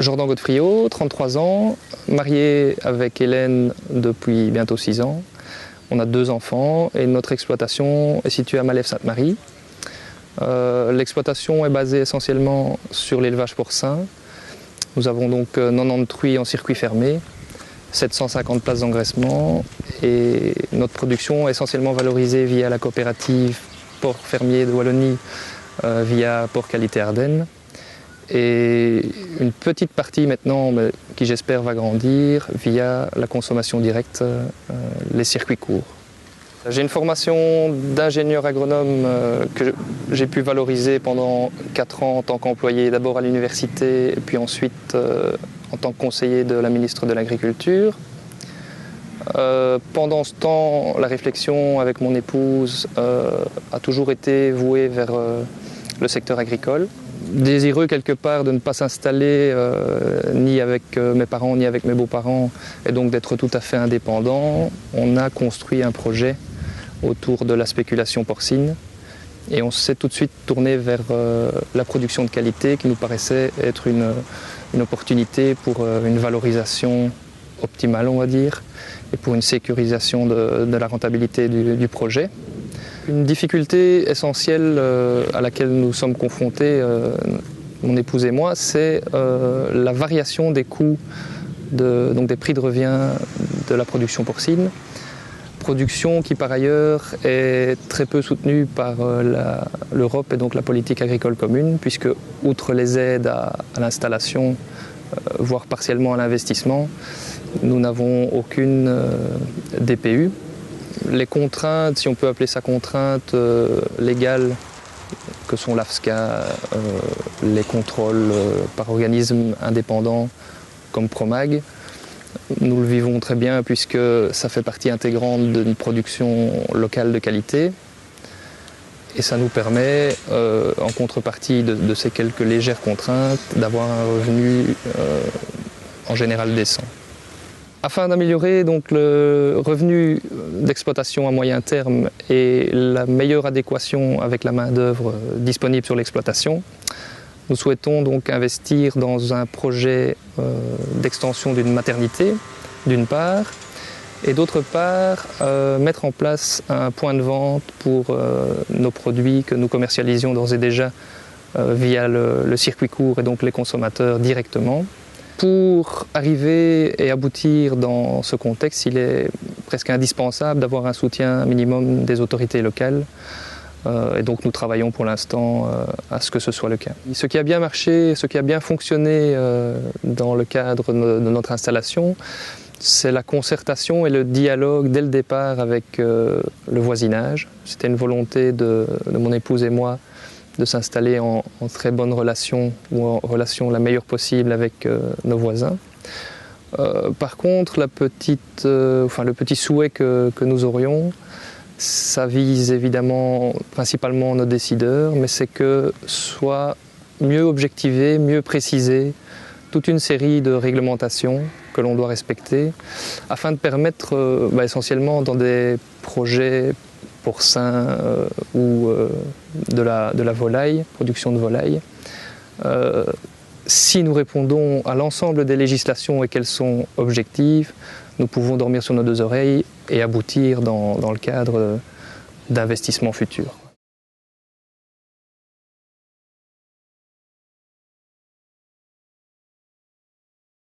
Jordan Godefriot, 33 ans, marié avec Hélène depuis bientôt 6 ans. On a 2 enfants et notre exploitation est située à Malève-Sainte-Marie. L'exploitation est basée essentiellement sur l'élevage porcin. Nous avons donc 90 truies en circuit fermé, 750 places d'engraissement et notre production est essentiellement valorisée via la coopérative Porc Fermier de Wallonie, via Porc Qualité Ardennes. Et une petite partie maintenant, mais qui j'espère va grandir, via la consommation directe, les circuits courts. J'ai une formation d'ingénieur agronome que j'ai pu valoriser pendant 4 ans en tant qu'employé, d'abord à l'université et puis ensuite en tant que conseiller de la ministre de l'Agriculture. Pendant ce temps, la réflexion avec mon épouse a toujours été vouée vers le secteur agricole. Désireux quelque part de ne pas s'installer ni avec mes parents ni avec mes beaux-parents et donc d'être tout à fait indépendant, on a construit un projet autour de la spéculation porcine et on s'est tout de suite tourné vers la production de qualité qui nous paraissait être une opportunité pour une valorisation optimale, on va dire, et pour une sécurisation de la rentabilité du projet. Une difficulté essentielle à laquelle nous sommes confrontés, mon épouse et moi, c'est la variation des coûts, donc des prix de revient de la production porcine. Production qui par ailleurs est très peu soutenue par l'Europe et donc la politique agricole commune, puisque outre les aides à l'installation, voire partiellement à l'investissement, nous n'avons aucune DPU. Les contraintes, si on peut appeler ça contraintes légales, que sont l'AFSCA, les contrôles par organismes indépendants comme Promag, nous le vivons très bien puisque ça fait partie intégrante d'une production locale de qualité et ça nous permet, en contrepartie de ces quelques légères contraintes, d'avoir un revenu en général décent. Afin d'améliorer donc le revenu d'exploitation à moyen terme et la meilleure adéquation avec la main-d'œuvre disponible sur l'exploitation, nous souhaitons donc investir dans un projet d'extension d'une maternité, d'une part, et d'autre part, mettre en place un point de vente pour nos produits que nous commercialisions d'ores et déjà via le circuit court et donc les consommateurs directement. Pour arriver et aboutir dans ce contexte, il est presque indispensable d'avoir un soutien minimum des autorités locales. Et donc nous travaillons pour l'instant à ce que ce soit le cas. Ce qui a bien marché, ce qui a bien fonctionné dans le cadre de notre installation, c'est la concertation et le dialogue dès le départ avec le voisinage. C'était une volonté de mon épouse et moi de s'installer en très bonne relation ou en relation la meilleure possible avec nos voisins. Par contre, le petit souhait que nous aurions, ça vise évidemment principalement nos décideurs, mais c'est que soit mieux objectivé, mieux précisé toute une série de réglementations que l'on doit respecter afin de permettre essentiellement dans des projets porcins ou de la volaille, production de volaille, si nous répondons à l'ensemble des législations et qu'elles sont objectives, nous pouvons dormir sur nos 2 oreilles et aboutir dans le cadre d'investissements futurs.